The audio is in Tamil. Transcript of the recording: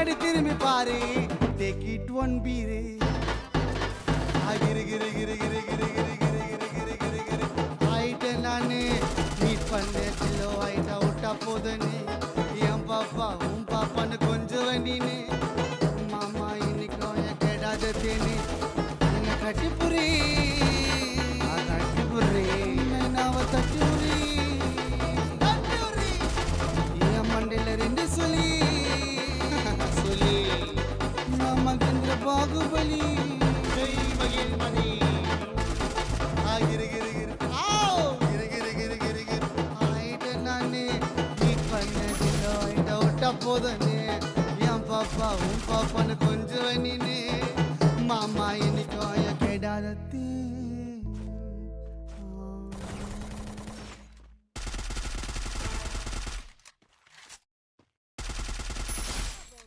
அடி திரும்பி பாரு டேக் இட் ஒன் பீரு கிரு கிரு கிரு கிரு கிரு கிரு கிரு கிரு கிரு கிரு கிரு ஆயிட்ட நானு மீட் பண்ண சில்லோ ஆயிட்டா விட்டா போதுன்னு என் பாப்பா உன் பாப்பான்னு கொஞ்சம் வண்டின்னு மாமா இன்னைக்கும் என் கேடாத தேனு என்ன கட்டிப்புரி கட்டிப்புரி நாவ தட்டிப்புரி என் மண்டையில ரெண்டு சொல்லி சொல்லி நம்ம கந்திர பாகுபலி மணி கிரு கிரு கிரு கிரு கிரு கிரு கிரு கிரு ஆயிட்ட நானு மீட் பண்ண சில்லோ ஆயிட்டா விட்டா போதுன்னு என் பாப்பா உன் பாப்பான்னு கொஞ்சம் வண்டின்னு மாமா இன்னைக்கும் என் கேடாத